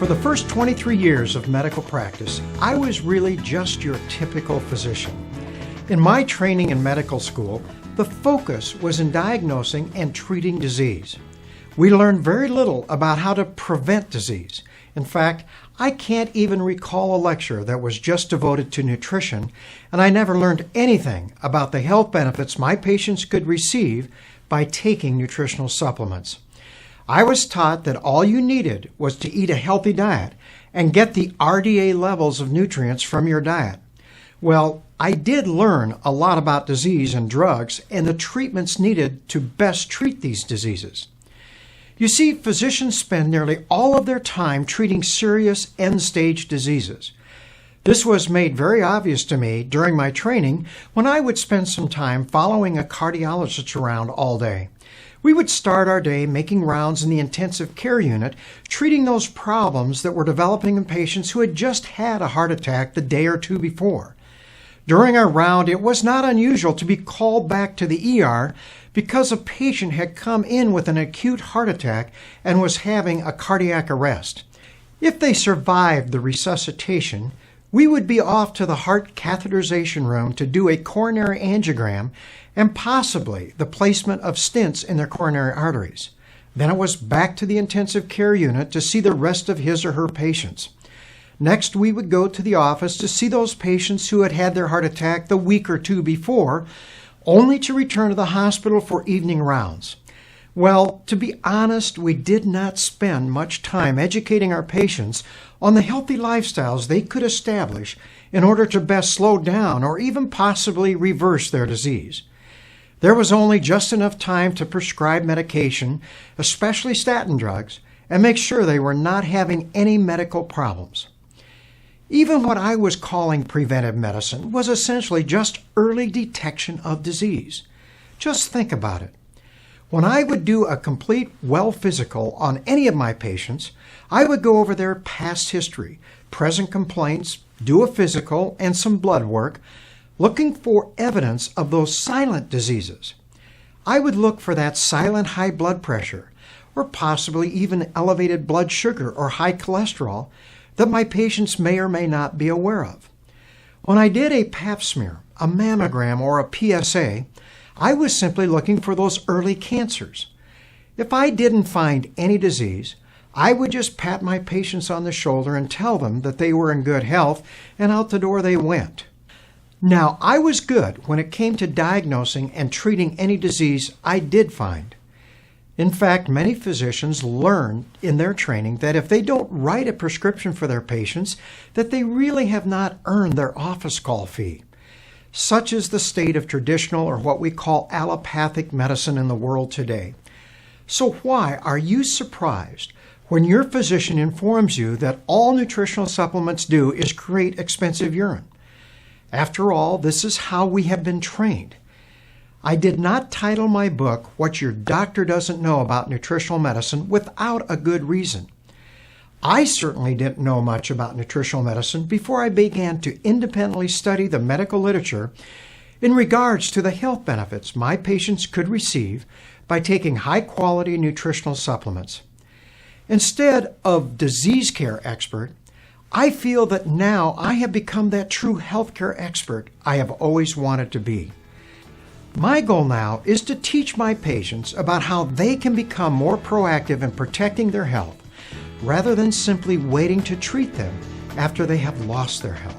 For the first 23 years of medical practice, I was really just your typical physician. In my training in medical school, the focus was in diagnosing and treating disease. We learned very little about how to prevent disease. In fact, I can't even recall a lecture that was just devoted to nutrition, and I never learned anything about the health benefits my patients could receive by taking nutritional supplements. I was taught that all you needed was to eat a healthy diet and get the RDA levels of nutrients from your diet. Well, I did learn a lot about disease and drugs and the treatments needed to best treat these diseases. You see, physicians spend nearly all of their time treating serious end-stage diseases. This was made very obvious to me during my training when I would spend some time following a cardiologist around all day. We would start our day making rounds in the intensive care unit, treating those problems that were developing in patients who had just had a heart attack the day or two before. During our round, it was not unusual to be called back to the ER because a patient had come in with an acute heart attack and was having a cardiac arrest. If they survived the resuscitation, we would be off to the heart catheterization room to do a coronary angiogram and possibly the placement of stents in their coronary arteries. Then it was back to the intensive care unit to see the rest of his or her patients. Next, we would go to the office to see those patients who had had their heart attack the week or two before, only to return to the hospital for evening rounds. Well, to be honest, we did not spend much time educating our patients on the healthy lifestyles they could establish in order to best slow down or even possibly reverse their disease. There was only just enough time to prescribe medication, especially statin drugs, and make sure they were not having any medical problems. Even what I was calling preventive medicine was essentially just early detection of disease. Just think about it. When I would do a complete well physical on any of my patients, I would go over their past history, present complaints, do a physical and some blood work, looking for evidence of those silent diseases. I would look for that silent high blood pressure, or possibly even elevated blood sugar or high cholesterol that my patients may or may not be aware of. When I did a pap smear, a mammogram, or a PSA, I was simply looking for those early cancers. If I didn't find any disease, I would just pat my patients on the shoulder and tell them that they were in good health, and out the door they went. Now, I was good when it came to diagnosing and treating any disease I did find. In fact, many physicians learn in their training that if they don't write a prescription for their patients, that they really have not earned their office call fee. Such is the state of traditional or what we call allopathic medicine in the world today. So why are you surprised when your physician informs you that all nutritional supplements do is create expensive urine? After all, this is how we have been trained. I did not title my book, What Your Doctor Doesn't Know About Nutritional Medicine, without a good reason. I certainly didn't know much about nutritional medicine before I began to independently study the medical literature in regards to the health benefits my patients could receive by taking high-quality nutritional supplements. Instead of disease care expert, I feel that now I have become that true healthcare expert I have always wanted to be. My goal now is to teach my patients about how they can become more proactive in protecting their health, rather than simply waiting to treat them after they have lost their health.